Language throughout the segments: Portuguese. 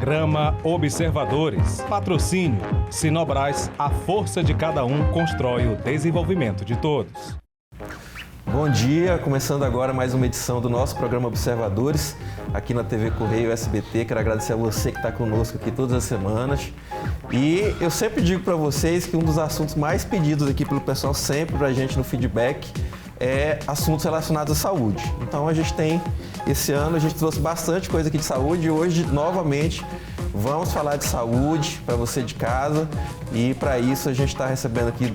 Programa Observadores. Patrocínio. Sinobras, a força de cada um constrói o desenvolvimento de todos. Bom dia, começando agora mais uma edição do nosso programa Observadores, aqui na TV Correio SBT. Quero agradecer a você que está conosco aqui todas as semanas. E eu sempre digo para vocês que um dos assuntos mais pedidos aqui pelo pessoal, sempre para a gente no feedback, é assuntos relacionados à saúde. Então esse ano a gente trouxe bastante coisa aqui de saúde e hoje, novamente, vamos falar de saúde para você de casa. E para isso a gente está recebendo aqui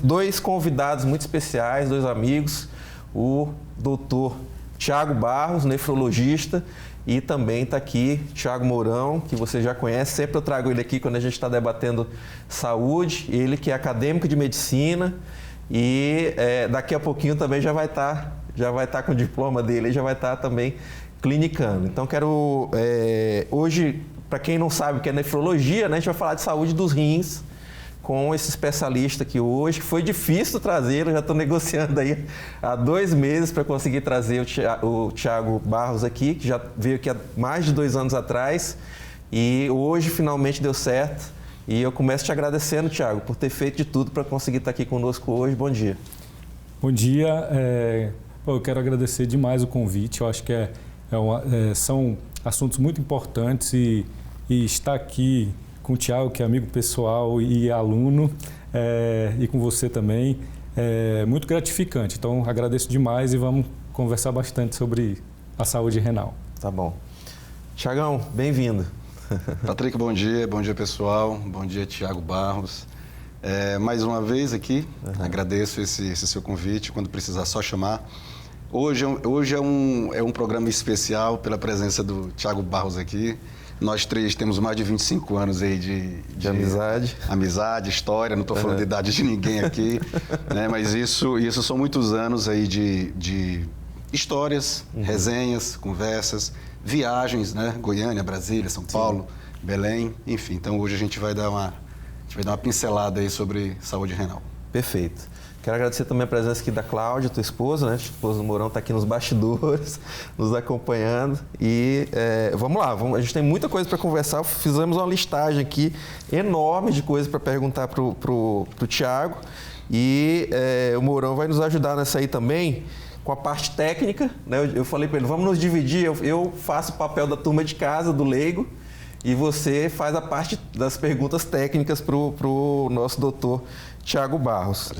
dois convidados muito especiais, dois amigos, o doutor Thiago Barros, nefrologista, e também está aqui Thiago Mourão, que você já conhece, sempre eu trago ele aqui quando a gente está debatendo saúde, ele que é acadêmico de medicina e daqui a pouquinho também já vai estar com o diploma dele, já vai estar também clinicando. Então quero, hoje, para quem não sabe o que é nefrologia, né, a gente vai falar de saúde dos rins com esse especialista aqui hoje, que foi difícil trazê-lo, já estou negociando aí há 2 meses para conseguir trazer o Thiago Barros aqui, que já veio aqui há mais de 2 anos atrás e hoje finalmente deu certo. E eu começo te agradecendo, Thiago, por ter feito de tudo para conseguir estar aqui conosco hoje. Bom dia. Bom dia. Eu quero agradecer demais o convite. Eu acho que são assuntos muito importantes e estar aqui com o Thiago, que é amigo pessoal e aluno, e com você também, é muito gratificante. Então, agradeço demais e vamos conversar bastante sobre a saúde renal. Tá bom. Thiagão, bem-vindo. Patrick, bom dia pessoal, bom dia Thiago Barros. Mais uma vez aqui, agradeço esse seu convite, quando precisar só chamar. Hoje é um programa especial pela presença do Thiago Barros aqui. Nós 3 temos mais de 25 anos aí de amizade, história, não estou falando de idade de ninguém aqui, né? Mas isso são muitos anos aí de histórias, resenhas, conversas, viagens, né? Goiânia, Brasília, São Paulo, Belém, enfim. Então hoje a gente vai dar uma pincelada aí sobre saúde renal. Perfeito. Quero agradecer também a presença aqui da Cláudia, tua esposa, né? A esposa do Mourão está aqui nos bastidores, nos acompanhando. E vamos lá, a gente tem muita coisa para conversar. Fizemos uma listagem aqui enorme de coisas para perguntar para o Thiago. E o Mourão vai nos ajudar nessa aí também, com a parte técnica, né? Eu falei para ele, vamos nos dividir, eu faço o papel da turma de casa, do leigo, e você faz a parte das perguntas técnicas para o nosso doutor Thiago Barros.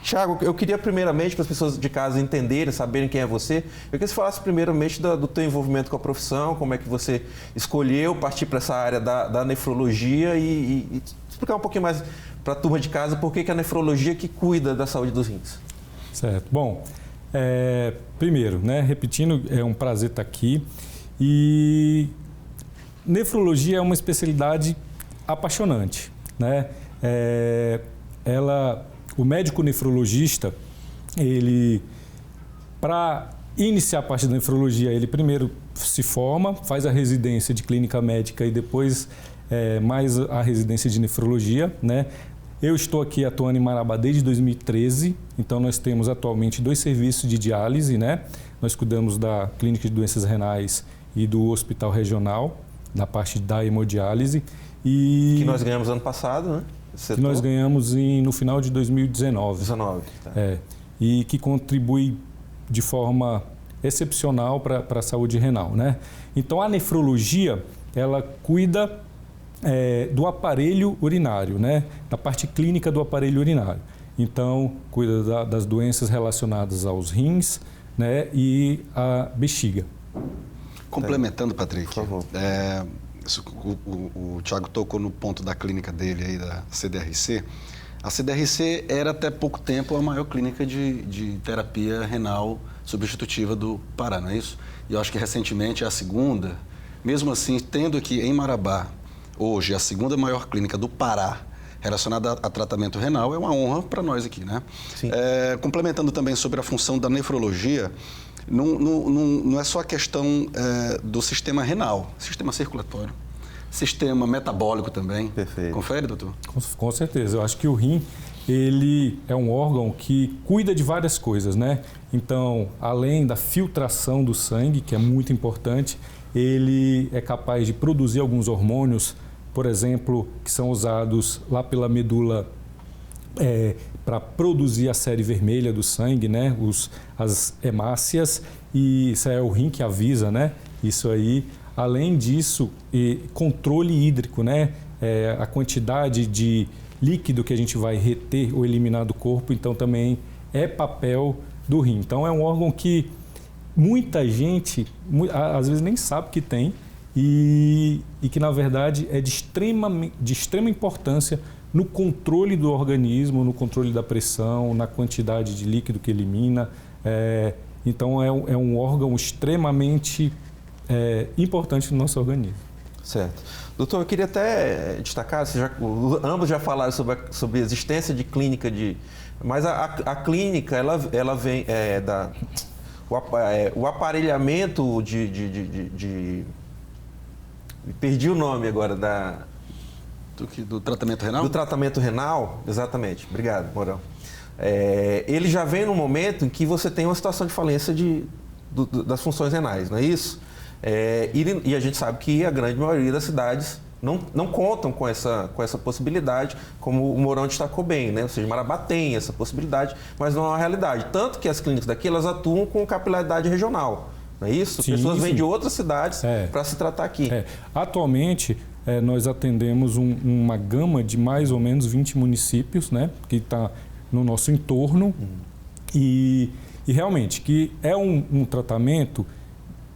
Thiago, eu queria primeiramente, para as pessoas de casa entenderem, saberem quem é você, eu queria que você falasse primeiramente do teu envolvimento com a profissão, como é que você escolheu partir para essa área da nefrologia e explicar um pouquinho mais para a turma de casa por que a nefrologia que cuida da saúde dos rins. Certo. Bom, primeiro, né, repetindo, é um prazer estar aqui e nefrologia é uma especialidade apaixonante, né? O médico nefrologista, para iniciar a parte da nefrologia, ele primeiro se forma, faz a residência de clínica médica e depois mais a residência de nefrologia, né? Eu estou aqui atuando em Marabá desde 2013, então nós temos atualmente 2 serviços de diálise, né? Nós cuidamos da Clínica de Doenças Renais e do Hospital Regional, na parte da hemodiálise. Que nós ganhamos ano passado, né? Que nós ganhamos no final de 2019. Tá. E que contribui de forma excepcional para a saúde renal, né? Então, a nefrologia, ela cuida do aparelho urinário, né? Da parte clínica do aparelho urinário. Então, cuida das doenças relacionadas aos rins, né? E a bexiga. Complementando, Patrick, por favor. O Thiago tocou no ponto da clínica dele aí, da CDRC. A CDRC era até pouco tempo a maior clínica de terapia renal substitutiva do Pará, não é isso? E eu acho que recentemente é a segunda. Mesmo assim, tendo aqui em Marabá, hoje, a segunda maior clínica do Pará relacionada a tratamento renal, é uma honra para nós aqui, né? Sim. Complementando também sobre a função da nefrologia, não é só a questão do sistema renal, sistema circulatório, sistema metabólico também. Perfeito. Confere, doutor? Com certeza. Eu acho que o rim ele é um órgão que cuida de várias coisas, né? Então, além da filtração do sangue, que é muito importante, ele é capaz de produzir alguns hormônios, por exemplo, que são usados lá pela medula para produzir a série vermelha do sangue, né? As hemácias, e isso é o rim que avisa, né? Isso aí. Além disso, controle hídrico, né? A quantidade de líquido que a gente vai reter ou eliminar do corpo, então também é papel do rim. Então é um órgão que muita gente, às vezes nem sabe que tem e que na verdade é de extrema importância no controle do organismo, no controle da pressão, na quantidade de líquido que elimina. Então é um órgão extremamente importante no nosso organismo. Certo. Doutor, eu queria até destacar, ambos já falaram sobre a existência de clínica mas a clínica, ela vem o aparelhamento perdi o nome agora do tratamento renal? Do tratamento renal, exatamente. Obrigado, Mourão. Ele já vem no momento em que você tem uma situação de falência das funções renais, não é isso? E a gente sabe que a grande maioria das cidades não contam com essa possibilidade, como o Mourão destacou bem, né? Ou seja, Marabá tem essa possibilidade, mas não é uma realidade. Tanto que as clínicas daqui, elas atuam com capilaridade regional, não é isso? Sim, pessoas vêm sim. de outras cidades para se tratar aqui. Atualmente, nós atendemos uma gama de mais ou menos 20 municípios, né? Que está no nosso entorno e realmente que é um tratamento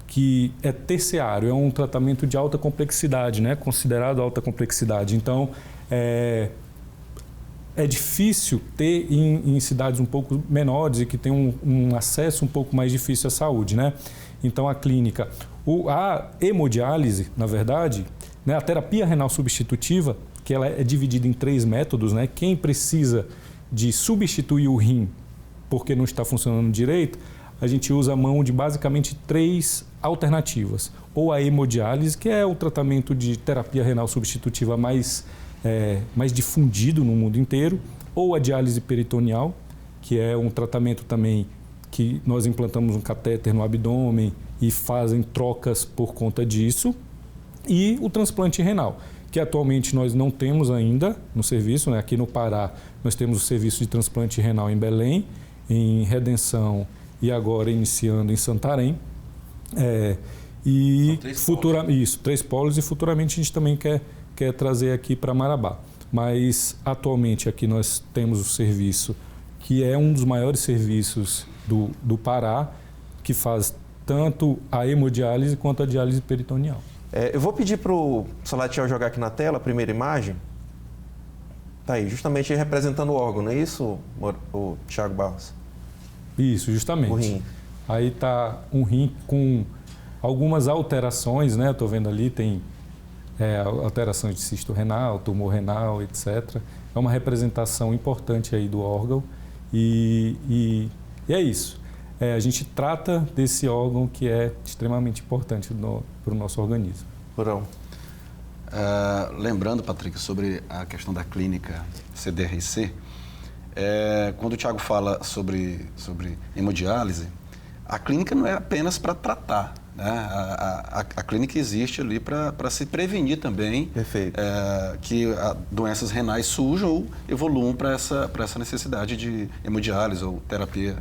que é terciário, é um tratamento de alta complexidade, né? Considerado alta complexidade. Então, é difícil ter em cidades um pouco menores e que tem um acesso um pouco mais difícil à saúde, né? Então, a clínica, a hemodiálise, na verdade, né? A terapia renal substitutiva, que ela é dividida em 3 métodos, né? Quem precisa de substituir o rim porque não está funcionando direito, a gente usa a mão de basicamente 3 alternativas. Ou a hemodiálise, que é o tratamento de terapia renal substitutiva mais difundido no mundo inteiro, ou a diálise peritoneal, que é um tratamento também que nós implantamos um catéter no abdômen e fazem trocas por conta disso, e o transplante renal, que atualmente nós não temos ainda no serviço, né? Aqui no Pará nós temos o serviço de transplante renal em Belém, em Redenção e agora iniciando em Santarém. E 3 polos, e futuramente a gente também quer trazer aqui para Marabá. Mas atualmente aqui nós temos o serviço que é um dos maiores serviços do Pará, que faz tanto a hemodiálise quanto a diálise peritoneal. Eu vou pedir para o Salatiel jogar aqui na tela a primeira imagem. Está aí, justamente representando o órgão, não é isso, o Thiago Barros? Isso, justamente. O rim. Aí está um rim com algumas alterações, né? Estou vendo ali, tem alterações de cisto renal, tumor renal, etc. É uma representação importante aí do órgão e é isso. A gente trata desse órgão que é extremamente importante para o nosso organismo. Porão. Lembrando, Patrick, sobre a questão da clínica CDRC, quando o Thiago fala sobre hemodiálise, a clínica não é apenas para tratar, né? A clínica existe ali para se prevenir também. Perfeito. Que doenças renais surjam ou evoluam para essa necessidade de hemodiálise ou terapia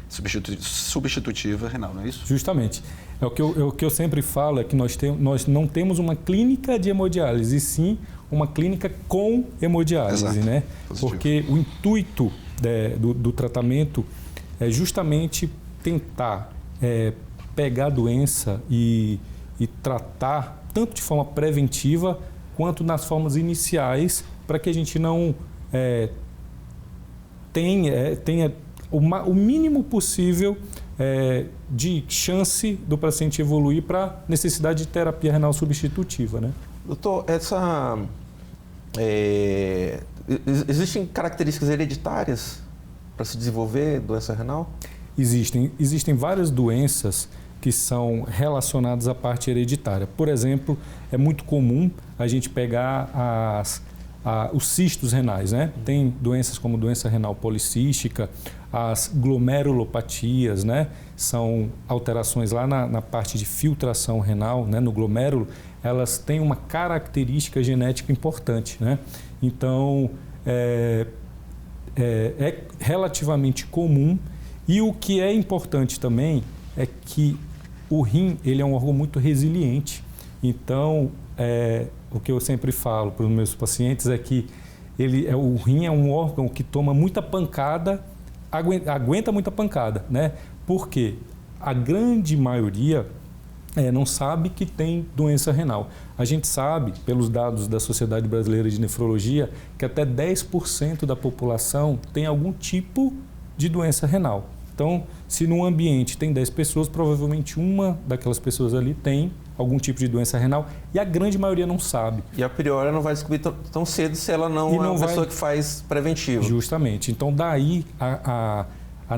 substitutiva renal, não é isso? Justamente. O que eu sempre falo é que nós não temos uma clínica de hemodiálise, e sim uma clínica com hemodiálise, Exato. né? Positivo. Porque o intuito do tratamento é justamente tentar pegar a doença e tratar tanto de forma preventiva quanto nas formas iniciais, para que a gente não tenha o mínimo possível de chance do paciente evoluir para necessidade de terapia renal substitutiva, né? Doutor, existem características hereditárias para se desenvolver doença renal? Existem várias doenças que são relacionadas à parte hereditária. Por exemplo, é muito comum a gente pegar os cistos renais, né? Tem doenças como doença renal policística, as glomerulopatias, né? São alterações lá na parte de filtração renal, né? No glomérulo, elas têm uma característica genética importante, né? Então, é relativamente comum, e o que é importante também é que o rim, ele é um órgão muito resiliente. Então, o que eu sempre falo para os meus pacientes é que o rim é um órgão que toma muita pancada, aguenta muita pancada, né? Porque a grande maioria não sabe que tem doença renal. A gente sabe, pelos dados da Sociedade Brasileira de Nefrologia, que até 10% da população tem algum tipo de doença renal. Então, se no ambiente tem 10 pessoas, provavelmente uma daquelas pessoas ali tem algum tipo de doença renal, e a grande maioria não sabe. E a priori ela não vai descobrir tão cedo se ela não é uma pessoa que faz preventivo. Justamente. Então, daí a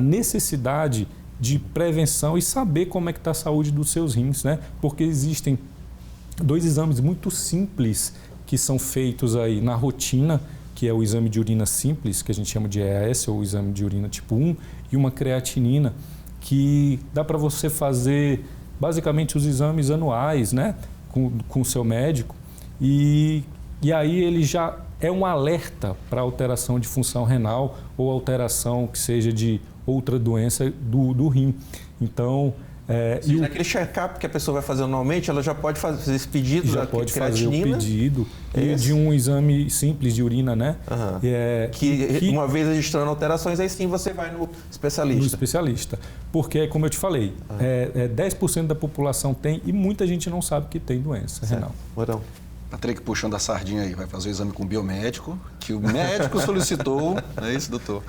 necessidade de prevenção e saber como é que está a saúde dos seus rins, né? Porque existem 2 exames muito simples que são feitos aí na rotina, que é o exame de urina simples, que a gente chama de EAS, ou exame de urina tipo 1, e uma creatinina, que dá para você fazer basicamente os exames anuais, né, com o seu médico, e aí ele já é um alerta para alteração de função renal ou alteração que seja de outra doença do rim. Então, naquele check-up que a pessoa vai fazer anualmente, ela já pode fazer esse pedido já da pode creatinina? Fazer o pedido de um exame simples de urina, né? Uhum. Que uma vez registrando alterações, aí sim você vai no especialista. No especialista. Porque, como eu te falei, 10% da população tem e muita gente não sabe que tem doença renal. Mourão. Patrick puxando a sardinha aí, vai fazer o exame com o biomédico, que o médico solicitou, não é isso, doutor?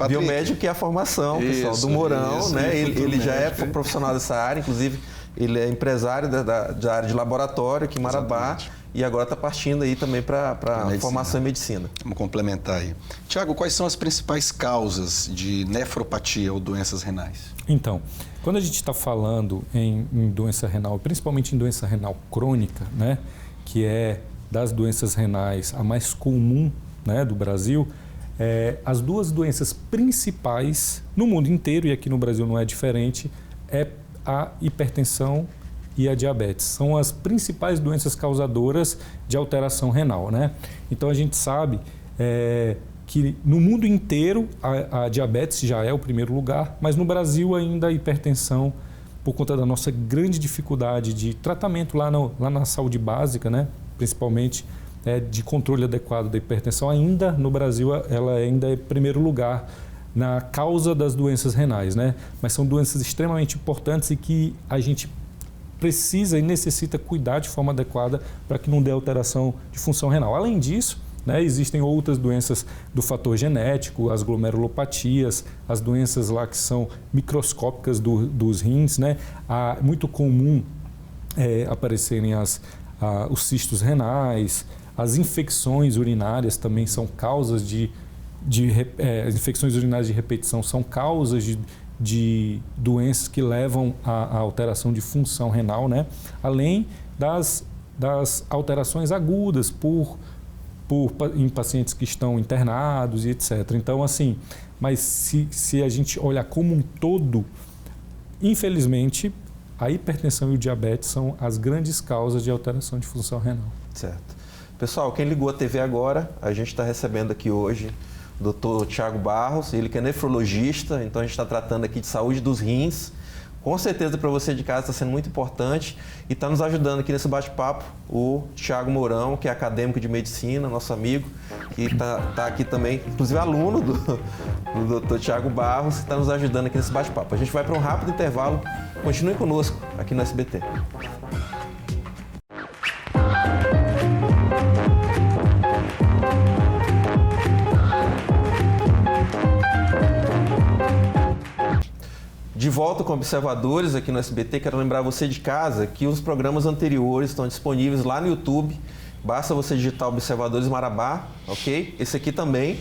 Biomédico, que é a formação, pessoal, do Mourão, né? Ele já é profissional dessa área, inclusive ele é empresário da área de laboratório aqui em Marabá. Exatamente. E agora está partindo aí também para a formação em medicina. Vamos complementar aí. Tiago, quais são as principais causas de nefropatia ou doenças renais? Então, quando a gente está falando em doença renal, principalmente em doença renal crônica, né? Que é das doenças renais a mais comum, né, do Brasil, as 2 doenças principais no mundo inteiro, e aqui no Brasil não é diferente, é a hipertensão e a diabetes. São as principais doenças causadoras de alteração renal, né? Então a gente sabe que no mundo inteiro a diabetes já é o primeiro lugar, mas no Brasil ainda a hipertensão, por conta da nossa grande dificuldade de tratamento lá na saúde básica, né? Principalmente de controle adequado da hipertensão, ainda no Brasil ela ainda é primeiro lugar na causa das doenças renais, né? Mas são doenças extremamente importantes e que a gente precisa e necessita cuidar de forma adequada para que não dê alteração de função renal. Além disso, né, existem outras doenças do fator genético, as glomerulopatias, as doenças lá que são microscópicas dos rins, né? Muito comum aparecerem os cistos renais, as infecções urinárias também são causas as infecções urinárias de repetição são causas de doenças que levam à alteração de função renal, né? Além das alterações agudas em pacientes que estão internados e etc. Então, assim, mas se a gente olhar como um todo, infelizmente, a hipertensão e o diabetes são as grandes causas de alteração de função renal. Certo. Pessoal, quem ligou a TV agora, a gente está recebendo aqui hoje o Dr. Tiago Barros, ele que é nefrologista, então a gente está tratando aqui de saúde dos rins. Com certeza para você de casa está sendo muito importante e está nos ajudando aqui nesse bate-papo o Tiago Mourão, que é acadêmico de medicina, nosso amigo, que está aqui também, inclusive aluno do Dr. Tiago Barros, está nos ajudando aqui nesse bate-papo. A gente vai para um rápido intervalo, continue conosco aqui no SBT. De volta com Observadores aqui no SBT, quero lembrar você de casa que os programas anteriores estão disponíveis lá no YouTube. Basta você digitar Observadores Marabá, ok? Esse aqui também.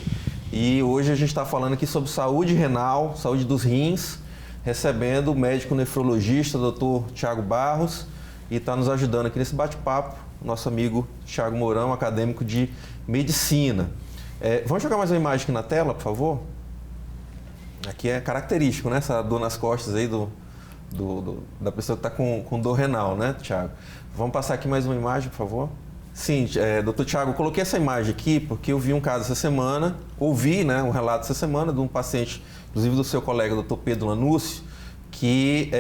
E hoje a gente está falando aqui sobre saúde renal, saúde dos rins, recebendo o médico nefrologista, Dr. Tiago Barros. e está nos ajudando aqui nesse bate-papo, nosso amigo Thiago Mourão, acadêmico de medicina. Vamos jogar mais uma imagem aqui na tela, por favor? Aqui é característico, né? Essa dor nas costas aí da pessoa que está com dor renal, né, Thiago? Vamos passar aqui mais uma imagem, por favor? Sim, doutor Thiago, eu coloquei essa imagem aqui porque eu vi um caso essa semana, ouvi, né, um relato essa semana de um paciente, inclusive do seu colega, doutor Pedro Lanúcio, que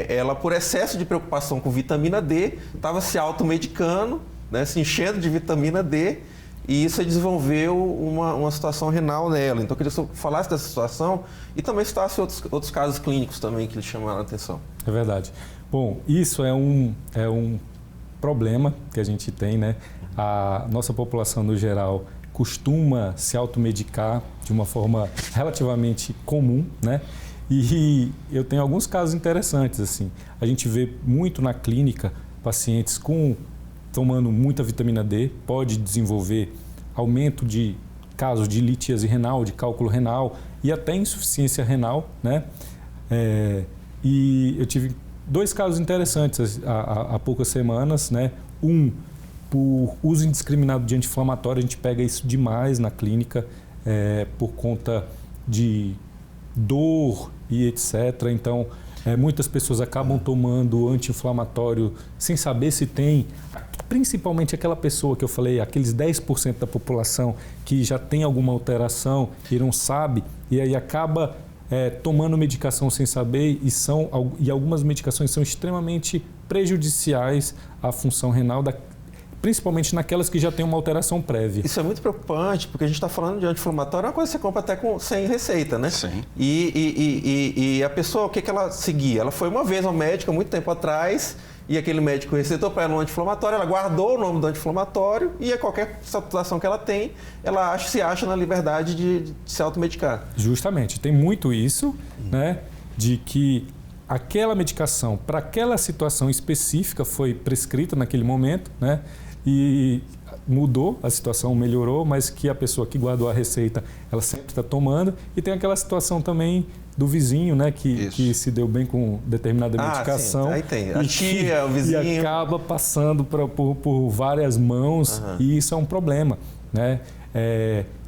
ela, por excesso de preocupação com vitamina D, estava se automedicando, né, se enchendo de vitamina D, e isso desenvolveu uma situação renal nela. Então, eu queria que você falasse dessa situação e também citasse outros casos clínicos também que lhe chamaram a atenção. É verdade. Bom, isso é um problema que a gente tem, né? A nossa população, no geral, costuma se automedicar de uma forma relativamente comum, né? E eu tenho alguns casos interessantes, assim. A gente vê muito na clínica pacientes tomando muita vitamina D, pode desenvolver aumento de casos de litíase renal, de cálculo renal e até insuficiência renal, né? E eu tive 2 casos interessantes há poucas semanas, né? Por uso indiscriminado de anti-inflamatório, a gente pega isso demais na clínica por conta de dor e etc. Então, muitas pessoas acabam tomando anti-inflamatório sem saber se tem, principalmente aquela pessoa que eu falei, aqueles 10% da população que já tem alguma alteração e não sabe, e aí acaba tomando medicação sem saber, e algumas medicações são extremamente prejudiciais à função renal, principalmente naquelas que já têm uma alteração prévia. Isso é muito preocupante, porque a gente está falando de anti-inflamatório, é uma coisa que você compra até sem receita, né? Sim. E a pessoa, o que ela seguia? Ela foi uma vez ao médico, há muito tempo atrás, e aquele médico receitou para ela um anti-inflamatório, ela guardou o nome do anti-inflamatório e a qualquer situação que ela tem, ela se acha na liberdade de se automedicar. Justamente, tem muito isso, né, de que aquela medicação para aquela situação específica foi prescrita naquele momento, né, e mudou, a situação melhorou, mas que a pessoa que guardou a receita, ela sempre está tomando. E tem aquela situação também do vizinho, né, que se deu bem com determinada medicação. Sim. Aí tem a tia, o vizinho. E acaba passando por várias mãos, e isso é um problema, né?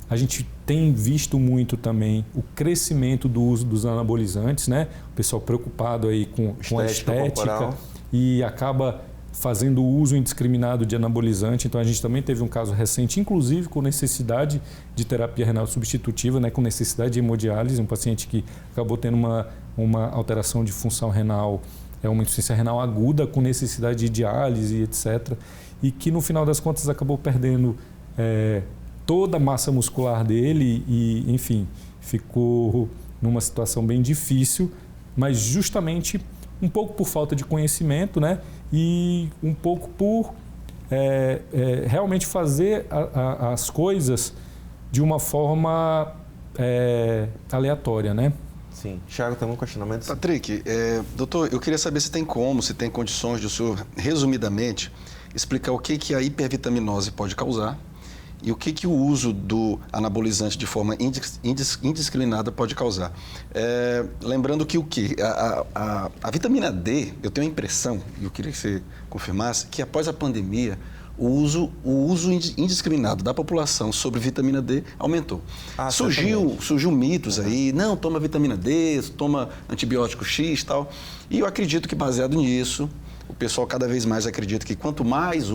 A gente tem visto muito também o crescimento do uso dos anabolizantes, né? O pessoal preocupado aí com a estética e acaba fazendo uso indiscriminado de anabolizante. Então, a gente também teve um caso recente, inclusive com necessidade de terapia renal substitutiva, né, com necessidade de hemodiálise, um paciente que acabou tendo uma alteração de função renal, uma insuficiência renal aguda, com necessidade de diálise, etc. E que, no final das contas, acabou perdendo toda a massa muscular dele e, enfim, ficou numa situação bem difícil, mas justamente um pouco por falta de conhecimento, né? E um pouco por realmente fazer as coisas de uma forma aleatória, né? Sim. Thiago, tem algum questionamento? Patrick, doutor, eu queria saber se tem condições de o senhor, resumidamente, explicar o que a hipervitaminose pode causar e o que o uso do anabolizante de forma indiscriminada pode causar. Lembrando que a vitamina D, eu tenho a impressão, e eu queria que você confirmasse, que após a pandemia, o uso indiscriminado da população sobre vitamina D aumentou. Surgiu mitos aí, não, toma vitamina D, toma antibiótico X e tal. E eu acredito que, baseado nisso, o pessoal cada vez mais acredita que quanto mais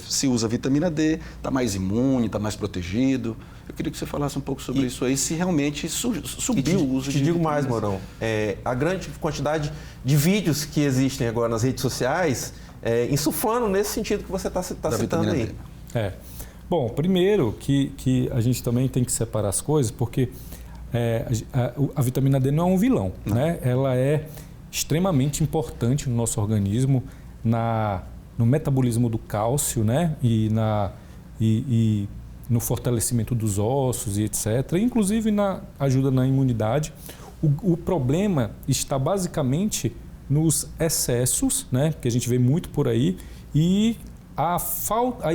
se usa vitamina D, está mais imune, está mais protegido. Eu queria que você falasse um pouco sobre isso aí, se realmente subiu o uso de vitamina D. Te digo mais, Mourão, a grande quantidade de vídeos que existem agora nas redes sociais insuflando nesse sentido que você está citando aí. Bom, primeiro que a gente também tem que separar as coisas, porque a vitamina D não é um vilão, né? Ela é extremamente importante no nosso organismo, no metabolismo do cálcio, né? E no fortalecimento dos ossos e etc. Inclusive na ajuda na imunidade. O problema está basicamente nos excessos, né? Que a gente vê muito por aí, e a falta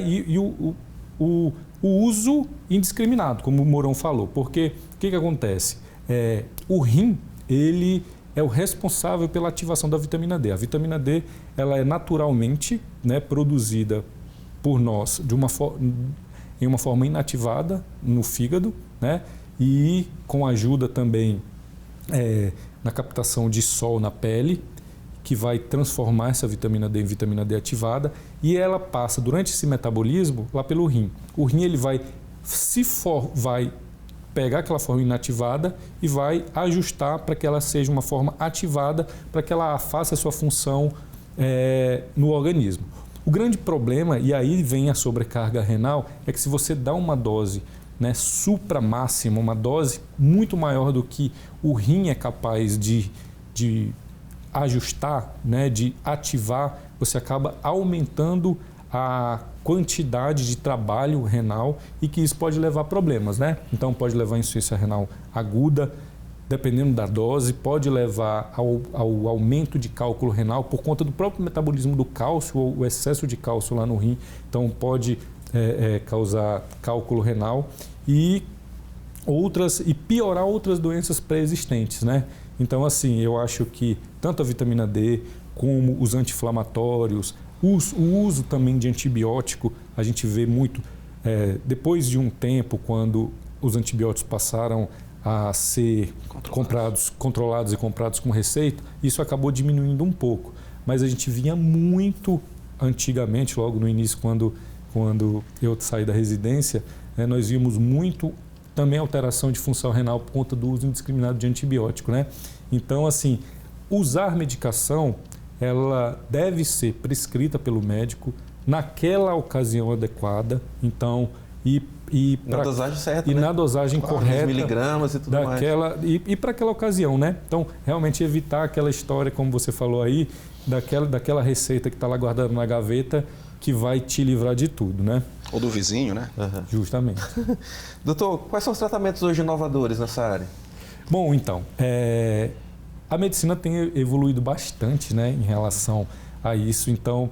o uso indiscriminado, como o Mourão falou. Porque o que acontece? O rim, ele é o responsável pela ativação da vitamina D. A vitamina D ela é naturalmente, né, produzida por nós em uma forma inativada no fígado, né, e com ajuda também na captação de sol na pele, que vai transformar essa vitamina D em vitamina D ativada, e ela passa durante esse metabolismo lá pelo rim. O rim ele vai pegar aquela forma inativada e vai ajustar para que ela seja uma forma ativada, para que ela faça a sua função no organismo. O grande problema, e aí vem a sobrecarga renal, é que se você dá uma dose, né, supramáxima, uma dose muito maior do que o rim é capaz de ajustar, né, de ativar, você acaba aumentando a quantidade de trabalho renal e que isso pode levar a problemas, né? Então pode levar a insuficiência renal aguda, dependendo da dose, pode levar ao aumento de cálculo renal por conta do próprio metabolismo do cálcio ou o excesso de cálcio lá no rim. Então pode causar cálculo renal e piorar outras doenças pré-existentes, né? Então assim, eu acho que tanto a vitamina D como os anti-inflamatórios, o uso também de antibiótico, a gente vê muito, depois de um tempo, quando os antibióticos passaram a ser controlados e comprados com receita, isso acabou diminuindo um pouco. Mas a gente vinha muito antigamente, logo no início, quando eu saí da residência, nós víamos muito também alteração de função renal por conta do uso indiscriminado de antibiótico, né? Então, assim, usar medicação, ela deve ser prescrita pelo médico naquela ocasião adequada, então, na dosagem certa, e né? na dosagem correta, miligramas e tudo mais. E para aquela ocasião, né? Então, realmente evitar aquela história, como você falou aí, daquela receita que está lá guardada na gaveta, que vai te livrar de tudo, né? Ou do vizinho, né? Uhum. Justamente. Doutor, quais são os tratamentos hoje inovadores nessa área? Bom, então, a medicina tem evoluído bastante, né, em relação a isso. Então,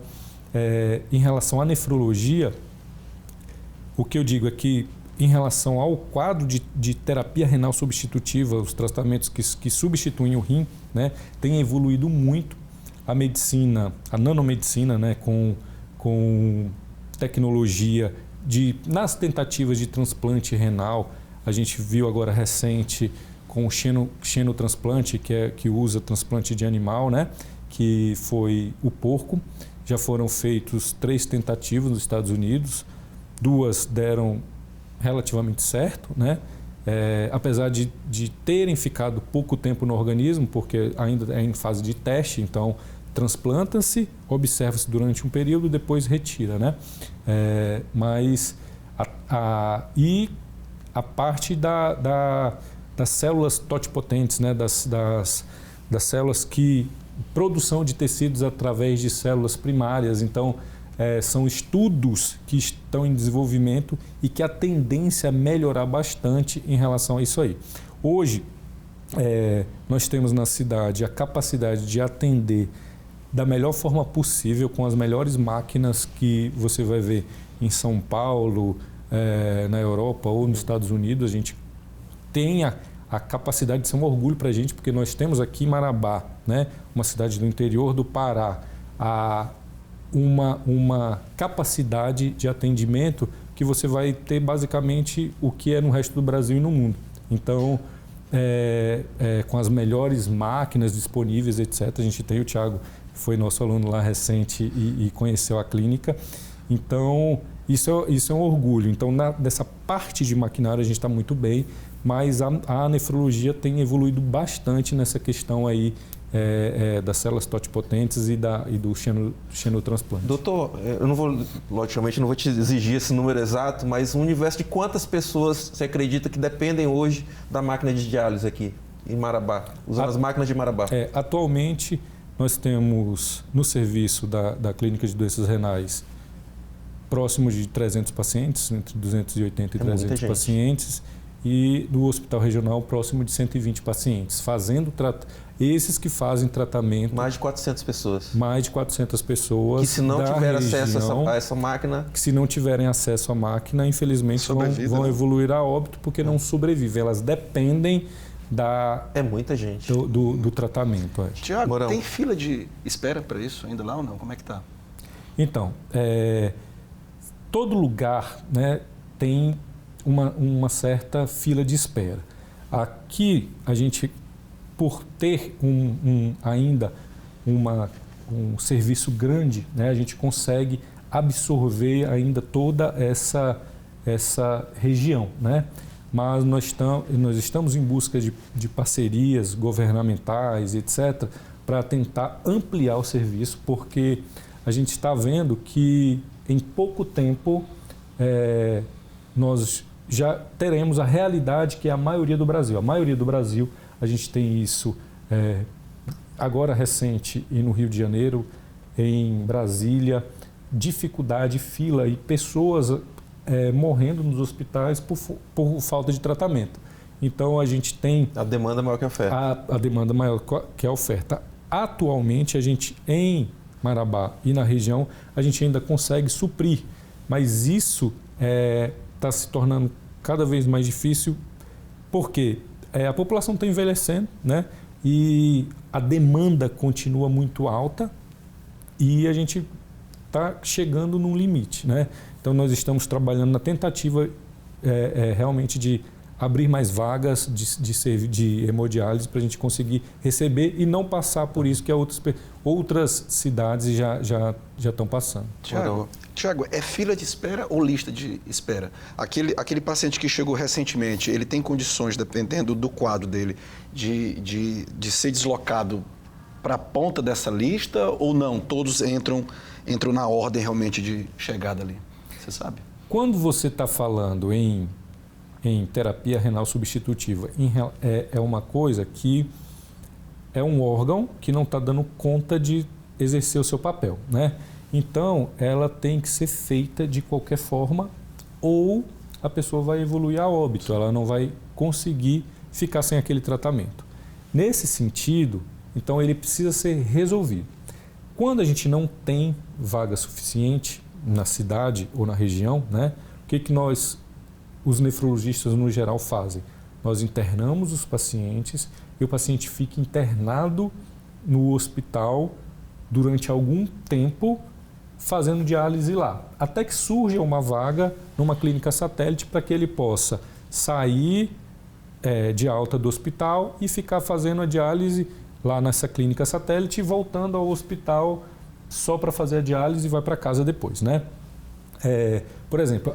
em relação à nefrologia, o que eu digo é que, em relação ao quadro de terapia renal substitutiva, os tratamentos que substituem o rim, né, tem evoluído muito. A medicina, a nanomedicina, né, com tecnologia nas tentativas de transplante renal, a gente viu agora recente com o xenotransplante, que usa transplante de animal, né, que foi o porco. Já foram feitos 3 tentativas nos Estados Unidos, 2 deram relativamente certo, né? Apesar de terem ficado pouco tempo no organismo, porque ainda é em fase de teste, então transplanta-se, observa-se durante um período, depois retira, né? Mas a parte das células totipotentes, né? das células produção de tecidos através de células primárias, então são estudos que estão em desenvolvimento e que a tendência é melhorar bastante em relação a isso aí. Hoje, nós temos na cidade a capacidade de atender da melhor forma possível, com as melhores máquinas que você vai ver em São Paulo, na Europa ou nos Estados Unidos. A gente tem a capacidade de ser um orgulho para a gente, porque nós temos aqui em Marabá, né, uma cidade do interior do Pará, uma capacidade de atendimento que você vai ter basicamente o que é no resto do Brasil e no mundo. Então, com as melhores máquinas disponíveis, etc. A gente tem o Thiago, que foi nosso aluno lá recente e conheceu a clínica. Então, isso é um orgulho. Então, dessa parte de maquinário a gente está muito bem, mas a nefrologia tem evoluído bastante nessa questão aí das células totipotentes e do xenotransplante. Doutor, logicamente não vou te exigir esse número exato, mas um universo de quantas pessoas você acredita que dependem hoje da máquina de diálise aqui em Marabá, usando as máquinas de Marabá? Atualmente, nós temos no serviço da Clínica de Doenças Renais próximo de 300 pacientes, entre 280 e 300 pacientes, e do Hospital Regional próximo de 120 pacientes, esses que fazem tratamento... Mais de 400 pessoas. Mais de 400 pessoas. Que se não tiverem acesso a essa máquina... Que se não tiverem acesso à máquina, infelizmente vão evoluir a óbito, porque não sobrevivem. Elas dependem É muita gente. do tratamento. Tiago, Mourão. tem fila de espera para isso ainda lá ou não? Como é que tá? Então, todo lugar, né, tem uma certa fila de espera. Aqui, a gente, por ter ainda um serviço grande, né, a gente consegue absorver ainda toda essa região, né? Mas nós estamos em busca de parcerias governamentais, etc., para tentar ampliar o serviço, porque a gente está vendo que em pouco tempo nós já teremos a realidade que é a maioria do Brasil. A maioria do Brasil, a gente tem isso agora recente e no Rio de Janeiro, em Brasília, dificuldade, fila e pessoas morrendo nos hospitais por falta de tratamento. Então a gente tem... A demanda maior que a oferta. A demanda maior que a oferta. Atualmente a gente em Marabá e na região a gente ainda consegue suprir, mas isso está se tornando cada vez mais difícil porque a população está envelhecendo, né? E a demanda continua muito alta e a gente está chegando num limite, né? Então nós estamos trabalhando na tentativa realmente de abrir mais vagas de hemodiálise para a gente conseguir receber e não passar por isso que outras cidades já estão passando. Tiago, é fila de espera ou lista de espera? Aquele paciente que chegou recentemente, ele tem condições, dependendo do quadro dele, de ser deslocado para a ponta dessa lista ou não? Todos entram na ordem realmente de chegada ali? Você sabe? Quando você está falando em terapia renal substitutiva, é uma coisa que é um órgão que não está dando conta de exercer o seu papel, né? Então, ela tem que ser feita de qualquer forma ou a pessoa vai evoluir a óbito, ela não vai conseguir ficar sem aquele tratamento. Nesse sentido, então ele precisa ser resolvido. Quando a gente não tem vaga suficiente na cidade ou na região, né? O que os nefrologistas no geral fazem? Nós internamos os pacientes e o paciente fica internado no hospital durante algum tempo fazendo diálise lá, até que surja uma vaga numa clínica satélite para que ele possa sair de alta do hospital e ficar fazendo a diálise lá nessa clínica satélite e voltando ao hospital só para fazer a diálise e vai para casa depois, né? Por exemplo,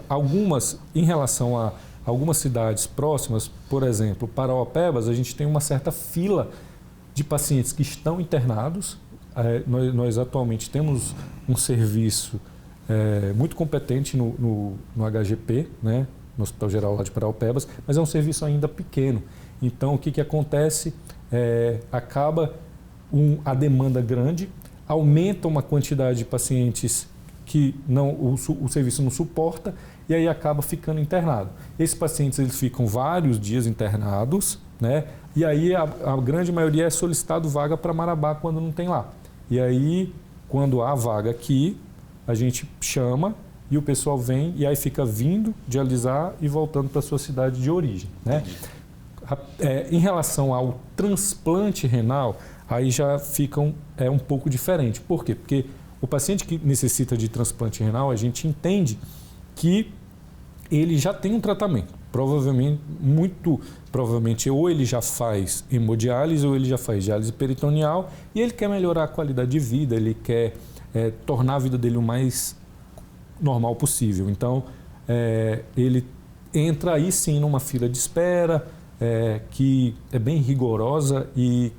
em relação a algumas cidades próximas, por exemplo, Parauapebas, a gente tem uma certa fila de pacientes que estão internados. Nós atualmente temos um serviço muito competente no HGP, né, no Hospital Geral lá de Parauapebas, mas é um serviço ainda pequeno. Então, o que acontece? Acaba a demanda grande, aumenta uma quantidade de pacientes que o serviço não suporta e aí acaba ficando internado. Esses pacientes eles ficam vários dias internados, né? E aí a grande maioria é solicitado vaga para Marabá quando não tem lá. E aí, quando há vaga aqui, a gente chama e o pessoal vem e aí fica vindo dialisar e voltando para a sua cidade de origem, né? Em relação ao transplante renal, aí já fica um pouco diferente. Por quê? Porque o paciente que necessita de transplante renal, a gente entende que ele já tem um tratamento. Muito provavelmente, ou ele já faz hemodiálise ou ele já faz diálise peritoneal e ele quer melhorar a qualidade de vida, ele quer tornar a vida dele o mais normal possível. Então, ele entra aí sim numa fila de espera que é bem rigorosa e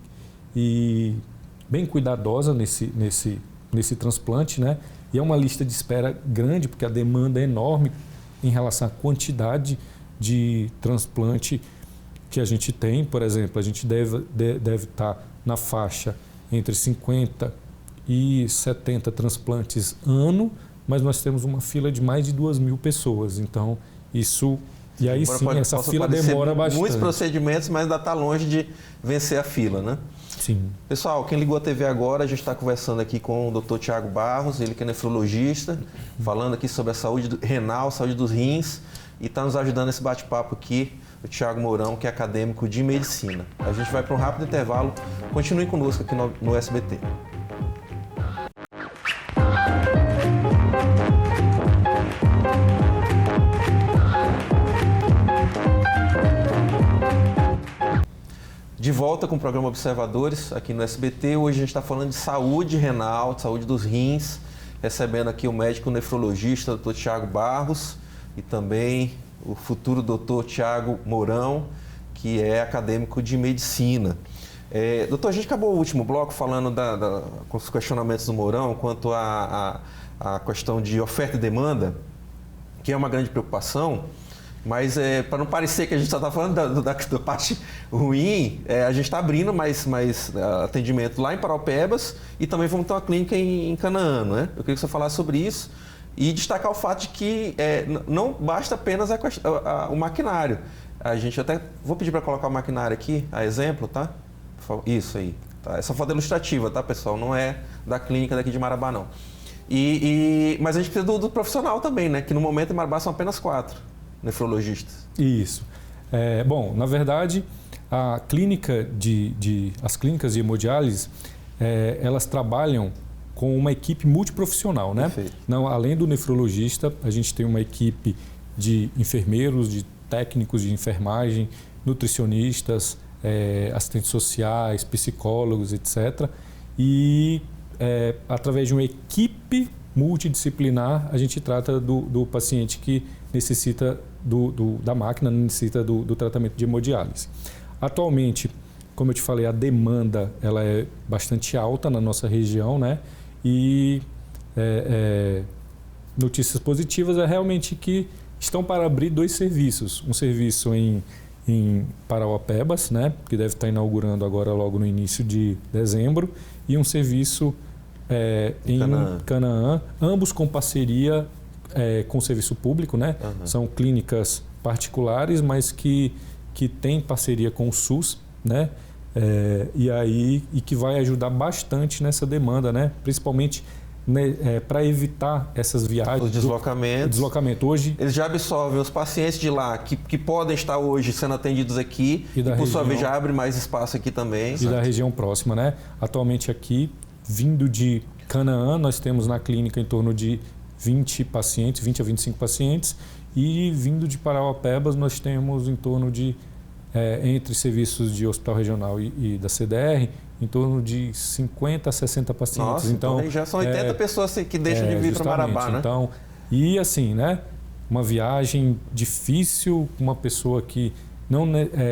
bem cuidadosa nesse transplante, né? E é uma lista de espera grande, porque a demanda é enorme em relação à quantidade de transplante que a gente tem. Por exemplo, a gente deve estar na faixa entre 50 e 70 transplantes ano, mas nós temos uma fila de mais de 2.000 pessoas. Então, isso... E aí sim, essa fila demora bastante. Muitos procedimentos, mas ainda está longe de vencer a fila, né? Sim. Pessoal, quem ligou a TV agora, a gente está conversando aqui com o Dr. Tiago Barros, ele que é nefrologista, falando aqui sobre a saúde renal, saúde dos rins, e está nos ajudando nesse bate-papo aqui o Thiago Mourão, que é acadêmico de medicina. A gente vai para um rápido intervalo. Continue conosco aqui no SBT. De volta com o programa Observadores aqui no SBT. Hoje a gente está falando de saúde renal, de saúde dos rins, recebendo aqui o médico nefrologista, Dr. Thiago Barros, e também o futuro Dr. Thiago Mourão, que é acadêmico de medicina. Doutor, a gente acabou o último bloco falando com os questionamentos do Mourão quanto à questão de oferta e demanda, que é uma grande preocupação. Mas para não parecer que a gente só está falando da parte ruim, a gente está abrindo mais atendimento lá em Paraupebas e também vamos ter uma clínica em Canaã, né? Eu queria que você falasse sobre isso e destacar o fato de que não basta apenas o maquinário. A gente até... Vou pedir para colocar o maquinário aqui, a exemplo, tá? Isso aí. Tá? Essa foto é ilustrativa, tá, pessoal? Não é da clínica daqui de Marabá, não. Mas a gente precisa do profissional também, né? Que no momento em Marabá são apenas 4. Nefrologistas. Isso. Bom, na verdade, as clínicas de hemodiálise, elas trabalham com uma equipe multiprofissional, né? Não, além do nefrologista, a gente tem uma equipe de enfermeiros, de técnicos de enfermagem, nutricionistas, assistentes sociais, psicólogos, etc. E através de uma equipe multidisciplinar, a gente trata do paciente que necessita da máquina, necessita do tratamento de hemodiálise. Atualmente, como eu te falei, a demanda ela é bastante alta na nossa região, né? E notícias positivas é realmente que estão para abrir 2 serviços. Um serviço em Paraupebas, né? Que deve estar inaugurando agora logo no início de dezembro, e um serviço em Canaã, ambos com parceria com o serviço público, né? Uhum. São clínicas particulares, mas que têm parceria com o SUS, né? E que vai ajudar bastante nessa demanda, né? Principalmente para evitar essas viagens. Os deslocamentos. Deslocamento. Hoje, eles já absorvem os pacientes de lá que podem estar hoje sendo atendidos aqui e por sua vez já abre mais espaço aqui também. E da região próxima, né? Atualmente aqui, vindo de Canaã, nós temos na clínica em torno de 20 a 25 pacientes, e vindo de Paraupebas nós temos em torno de, entre serviços de hospital regional e da CDR, em torno de 50 a 60 pacientes. Nossa, então já são 80 pessoas que deixam de vir para Marabá, né? Então, e assim, né? Uma viagem difícil, uma pessoa que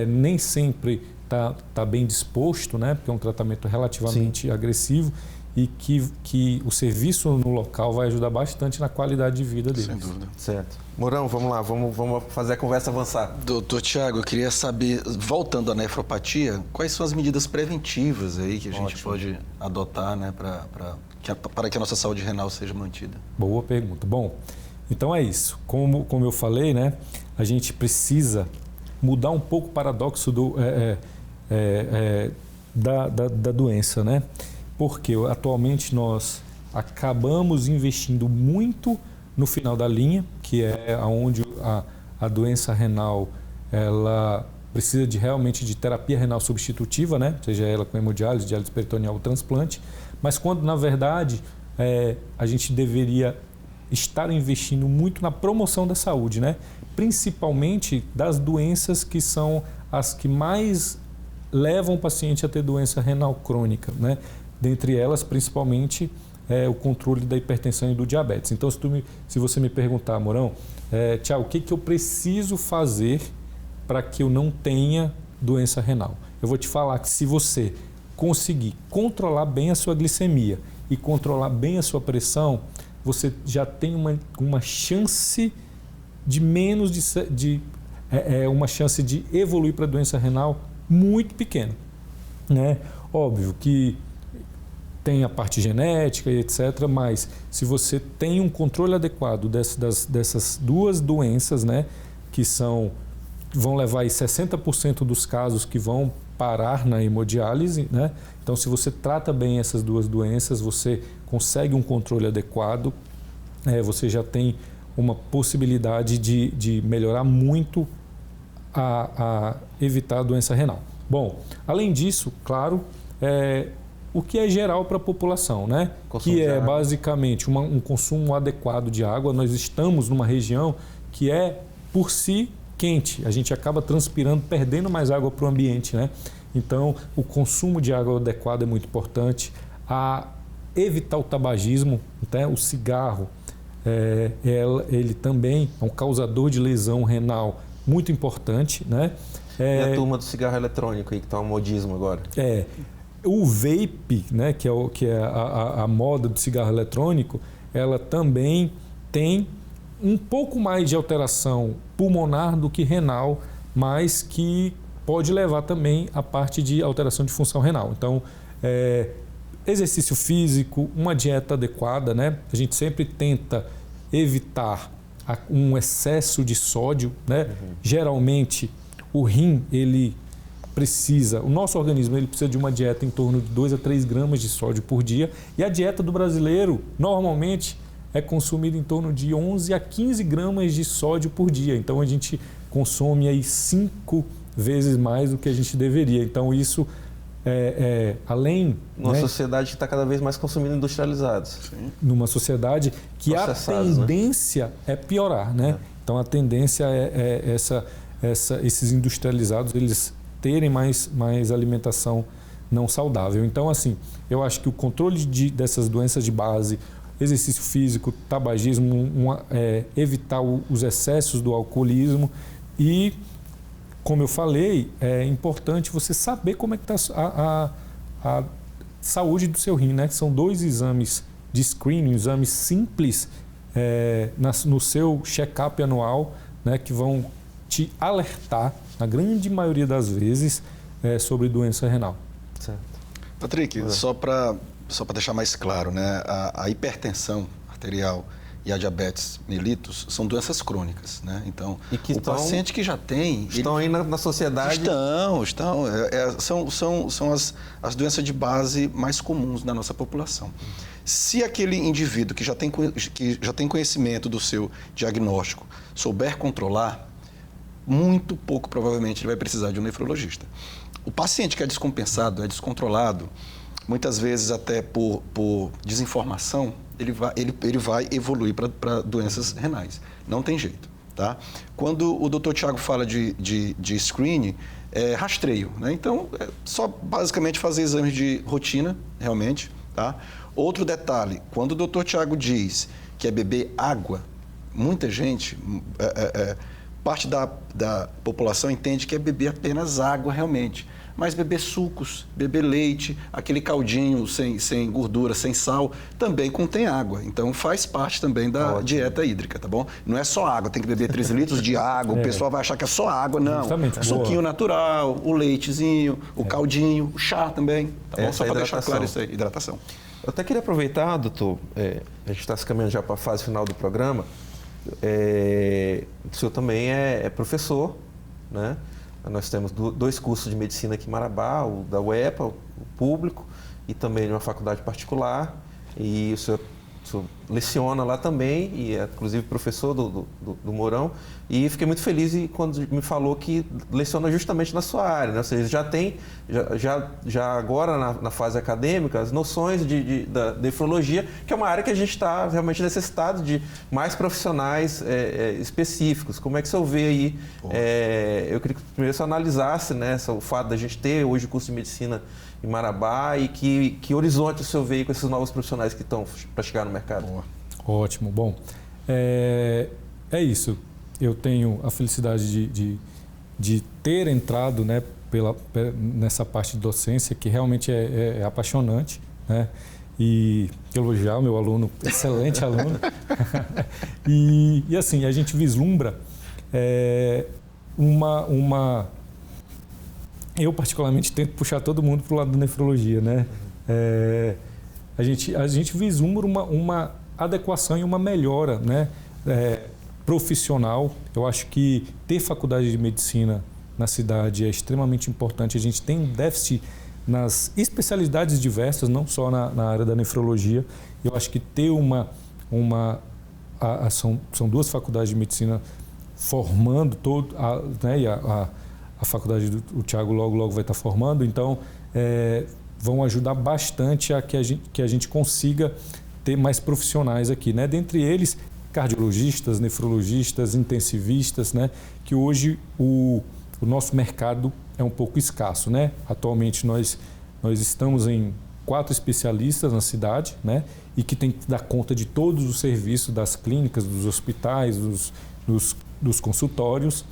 nem sempre está bem disposto, né? Porque é um tratamento relativamente agressivo, e que o serviço no local vai ajudar bastante na qualidade de vida deles. Sem dúvida. Certo. Mourão, vamos lá, vamos fazer a conversa avançar. Doutor Thiago, eu queria saber, voltando à nefropatia, quais são as medidas preventivas aí que a gente pode adotar, né, para que a nossa saúde renal seja mantida? Boa pergunta. Bom, então é isso. Como eu falei, né, a gente precisa mudar um pouco o paradoxo da doença, né? Porque atualmente nós acabamos investindo muito no final da linha, que é onde a doença renal ela precisa realmente de terapia renal substitutiva, né? Seja ela com hemodiálise, diálise peritoneal ou transplante, mas quando na verdade a gente deveria estar investindo muito na promoção da saúde, né? Principalmente das doenças que são as que mais levam o paciente a ter doença renal crônica, né? Dentre elas, principalmente, o controle da hipertensão e do diabetes. Então, se você me perguntar, Mourão, Thiago, o que eu preciso fazer para que eu não tenha doença renal? Eu vou te falar que se você conseguir controlar bem a sua glicemia e controlar bem a sua pressão, você já tem uma chance de uma chance de evoluir para a doença renal muito pequena, né? Óbvio que tem a parte genética e etc., mas se você tem um controle adequado dessas 2 doenças, né, que vão levar aí 60% dos casos que vão parar na hemodiálise, né? Então, se você trata bem essas 2 doenças, você consegue um controle adequado, você já tem uma possibilidade de melhorar muito a evitar a doença renal. Bom, além disso, claro, o que é geral para a população, né? Consumo que de é água. basicamente um consumo adequado de água. Nós estamos numa região que é, por si, quente. A gente acaba transpirando, perdendo mais água para o ambiente, né? Então, o consumo de água adequado é muito importante. Evitar o tabagismo, né? O cigarro, ele também é um causador de lesão renal muito importante, né? E a turma do cigarro eletrônico aí, que está um modismo agora? O vape, né, que é a moda do cigarro eletrônico, ela também tem um pouco mais de alteração pulmonar do que renal, mas que pode levar também a parte de alteração de função renal. Então, exercício físico, uma dieta adequada, né? A gente sempre tenta evitar um excesso de sódio, né? Geralmente, o rim, o nosso organismo ele precisa de uma dieta em torno de 2 a 3 gramas de sódio por dia, e a dieta do brasileiro normalmente é consumida em torno de 11 a 15 gramas de sódio por dia. Então a gente consome aí 5 vezes mais do que a gente deveria. Então isso além... Numa né, sociedade que está cada vez mais consumindo industrializados. numa sociedade que a Processados, né? tendência é piorar, né? Então a tendência é esses industrializados eles terem mais alimentação não saudável. Então, assim, eu acho que o controle dessas doenças de base, exercício físico, tabagismo, evitar os excessos do alcoolismo e, como eu falei, é importante você saber como é que está a saúde do seu rim, né? Que são 2 exames de screening, exames simples no seu check-up anual, né? Que vão te alertar, na grande maioria das vezes, sobre doença renal. Certo. Patrick, só para deixar mais claro, né? A hipertensão arterial e a diabetes mellitus são doenças crônicas, né? Então, E que paciente que já tem... Estão aí na sociedade... Estão. São as doenças de base mais comuns na nossa população. Se aquele indivíduo que já tem conhecimento do seu diagnóstico souber controlar, muito pouco provavelmente ele vai precisar de um nefrologista. O paciente que é descompensado, é descontrolado, muitas vezes até por desinformação, ele vai evoluir para doenças renais. Não tem jeito, tá? Quando o Dr. Tiago fala de screening, é rastreio, né? Então, é só basicamente fazer exames de rotina, realmente, tá? Outro detalhe, quando o Dr. Tiago diz que é beber água, muita gente... parte da população entende que é beber apenas água realmente, mas beber sucos, beber leite, aquele caldinho sem gordura, sem sal, também contém água. Então faz parte também da dieta hídrica, tá bom? Não é só água, tem que beber 3 litros de água, o pessoal vai achar que é só água, não. Justamente, Suquinho natural, o leitezinho, o caldinho, o chá também, tá bom? Só para deixar claro isso aí, hidratação. Eu até queria aproveitar, doutor, a gente está se caminhando já para a fase final do programa. O senhor também é professor, né? Nós temos 2 cursos de medicina aqui em Marabá, o da UEPA, o público, e também de uma faculdade particular. E o senhor leciona lá também, e é inclusive professor do Mourão. E fiquei muito feliz quando me falou que leciona justamente na sua área, né? Ou seja, já agora na fase acadêmica, as noções da nefrologia, que é uma área que a gente está realmente necessitado de mais profissionais específicos. Como é que o senhor vê aí? Eu queria que primeiro você analisasse, né, o fato da gente ter hoje o curso de medicina em Marabá e que horizonte o senhor vê aí com esses novos profissionais que estão para chegar no mercado. Boa. Ótimo. Bom, é isso. Eu tenho a felicidade de ter entrado, né, nessa parte de docência, que realmente é apaixonante, né? E elogiar o meu aluno, excelente aluno. E assim, a gente vislumbra eu particularmente tento puxar todo mundo para o lado da nefrologia, né? A gente vislumbra uma adequação e uma melhora, né? Profissional. Eu acho que ter faculdade de medicina na cidade é extremamente importante. A gente tem um déficit nas especialidades diversas, não só na área da nefrologia. Eu acho que ter são 2 faculdades de medicina formando né, e a faculdade do Thiago logo vai estar formando, então vão ajudar bastante a que a gente consiga ter mais profissionais aqui, né? Dentre eles, cardiologistas, nefrologistas, intensivistas, né? Que hoje o nosso mercado é um pouco escasso, né? Atualmente nós estamos em 4 especialistas na cidade, né? E que tem que dar conta de todos os serviços das clínicas, dos hospitais, dos consultórios,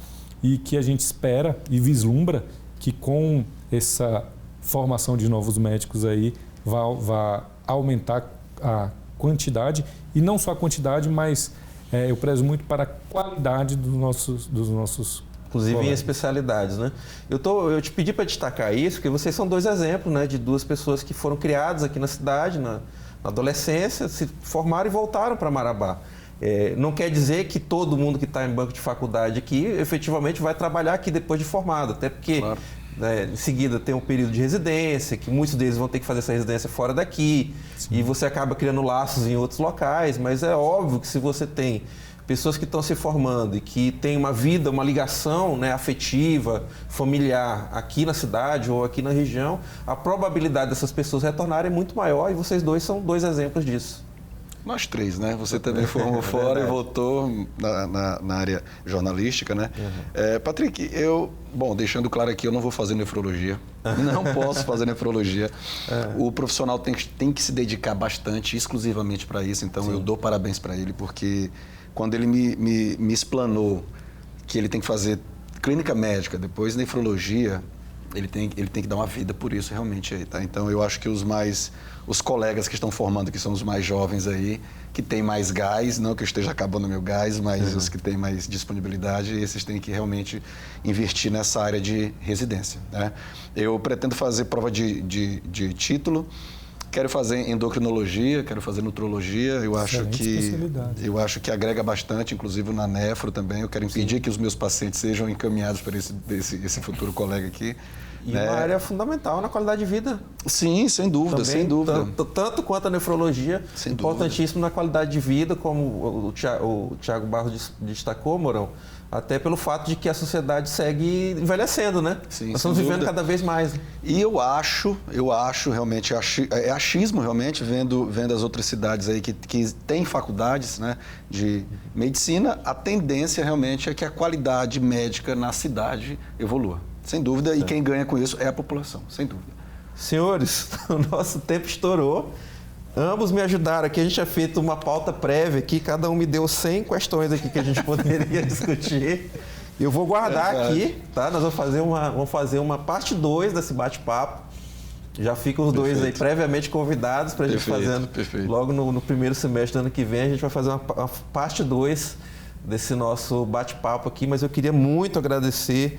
e que a gente espera e vislumbra que com essa formação de novos médicos aí vai aumentar a quantidade, e não só a quantidade, mas eu prezo muito para a qualidade dos nossos inclusive colegas. em especialidades, né? Eu te pedi para destacar isso, porque vocês são 2 exemplos, né, de 2 pessoas que foram criadas aqui na cidade, na adolescência, se formaram e voltaram para Marabá. Não quer dizer que todo mundo que está em banco de faculdade aqui efetivamente vai trabalhar aqui depois de formado, até porque claro. Em seguida tem um período de residência, que muitos deles vão ter que fazer essa residência fora daqui. Sim. E você acaba criando laços em outros locais, mas é óbvio que se você tem pessoas que estão se formando e que têm uma vida, uma ligação, né, afetiva, familiar aqui na cidade ou aqui na região, a probabilidade dessas pessoas retornarem é muito maior, e vocês 2 são 2 exemplos disso. Nós 3, né? Você também formou fora e voltou na área jornalística, né? Uhum. Patrick, deixando claro aqui, eu não vou fazer nefrologia. Não posso fazer nefrologia. O profissional tem que se dedicar bastante, exclusivamente para isso. Então, sim, eu dou parabéns para ele, porque quando ele me explanou que ele tem que fazer clínica médica, depois nefrologia, ele tem que dar uma vida por isso realmente aí, tá? Então eu acho que os colegas que estão formando, que são os mais jovens aí, que têm mais gás, não que eu esteja acabando o meu gás, mas os que têm mais disponibilidade, esses têm que realmente investir nessa área de residência, né? Eu pretendo fazer prova de título, quero fazer endocrinologia, quero fazer nutrologia. Eu acho que agrega bastante, inclusive na nefro também. Eu quero impedir que os meus pacientes sejam encaminhados para esse futuro colega aqui. E uma área fundamental na qualidade de vida. Sim, sem dúvida, também, sem dúvida. Tanto quanto a nefrologia, sem importantíssimo dúvida. Na qualidade de vida, como o Thiago Barros destacou, Mourão, até pelo fato de que a sociedade segue envelhecendo, né? Sim, nós estamos vivendo cada vez mais. E eu acho realmente, é achismo realmente, vendo as outras cidades aí que têm faculdades, né, de medicina, a tendência realmente é que a qualidade médica na cidade evolua. Sem dúvida, e quem ganha com isso é a população, sem dúvida. Senhores, o nosso tempo estourou. Ambos me ajudaram aqui, a gente tinha feito uma pauta prévia aqui, cada um me deu 100 questões aqui que a gente poderia discutir. Eu vou guardar aqui, tá? Nós vamos fazer uma parte 2 desse bate-papo. Já ficam os 2 aí previamente convidados para a gente fazendo. Logo no primeiro semestre do ano que vem, a gente vai fazer uma parte 2 desse nosso bate-papo aqui, mas eu queria muito agradecer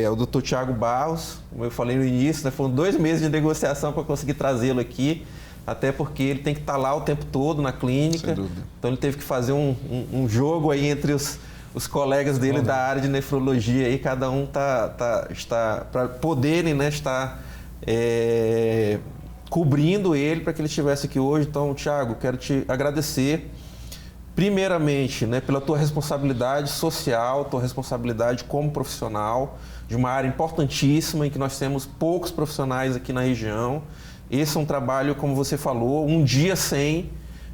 ao Dr. Thiago Barros, como eu falei no início, né, foram 2 meses de negociação para conseguir trazê-lo aqui, até porque ele tem que estar lá o tempo todo na clínica. Sem dúvida. Então ele teve que fazer um jogo aí entre os colegas dele da área de nefrologia, aí cada um está para poderem, né, estar cobrindo ele para que ele estivesse aqui hoje. Então, Thiago, quero te agradecer primeiramente, né, pela tua responsabilidade social, tua responsabilidade como profissional de uma área importantíssima em que nós temos poucos profissionais aqui na região. Esse é um trabalho, como você falou, um dia sem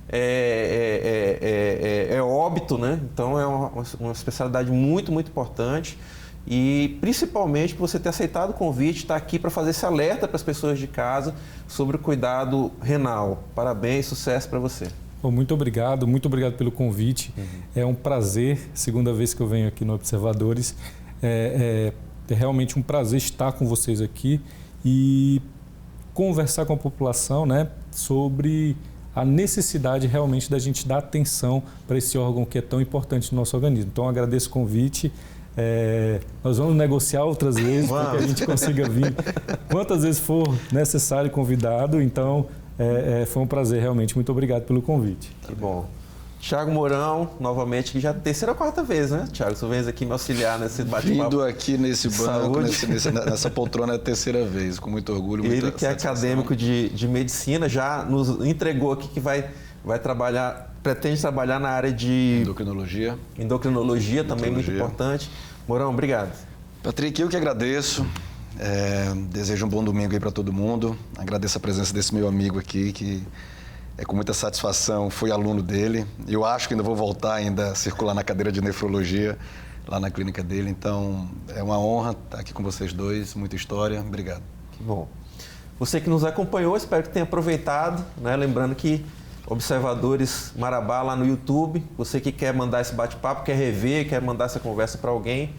é óbito, né? Então é uma especialidade muito, muito importante, e principalmente por você ter aceitado o convite, estar aqui para fazer esse alerta para as pessoas de casa sobre o cuidado renal. Parabéns, sucesso para você. Muito obrigado pelo convite. É um prazer, segunda vez que eu venho aqui no Observadores. É realmente um prazer estar com vocês aqui e conversar com a população, né, sobre a necessidade realmente da gente dar atenção para esse órgão que é tão importante no nosso organismo. Então, agradeço o convite. Nós vamos negociar outras vezes para que a gente consiga vir quantas vezes for necessário convidado. Então, foi um prazer realmente. Muito obrigado pelo convite. Que bom. Thiago Mourão, novamente, que já é a 3ª ou 4ª vez, né, Thiago? Você vem aqui me auxiliar nesse bate-papo. Vindo aqui nesse banco, nessa poltrona, é a 3ª vez, com muito orgulho. Ele que é acadêmico de medicina, já nos entregou aqui que vai pretende trabalhar na área de endocrinologia também, muito importante. Mourão, obrigado. Patrick, eu que agradeço. Desejo um bom domingo aí para todo mundo. Agradeço a presença desse meu amigo aqui, que com muita satisfação fui aluno dele. Eu acho que ainda vou voltar a circular na cadeira de nefrologia lá na clínica dele. Então, é uma honra estar aqui com vocês dois. Muita história. Obrigado. Que bom. Você que nos acompanhou, espero que tenha aproveitado, né? Lembrando que Observadores Marabá lá no YouTube. Você que quer mandar esse bate-papo, quer rever, quer mandar essa conversa para alguém,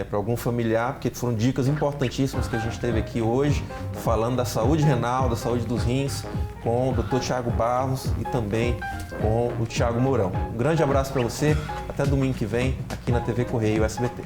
para algum familiar, porque foram dicas importantíssimas que a gente teve aqui hoje, falando da saúde renal, da saúde dos rins, com o Dr. Tiago Barros e também com o Tiago Mourão. Um grande abraço para você, até domingo que vem, aqui na TV Correio SBT.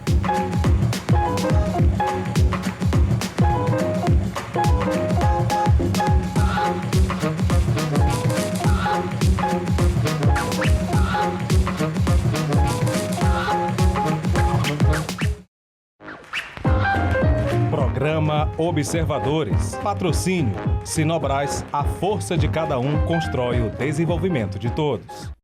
Programa Observadores. Patrocínio. Sinobras, a força de cada um constrói o desenvolvimento de todos.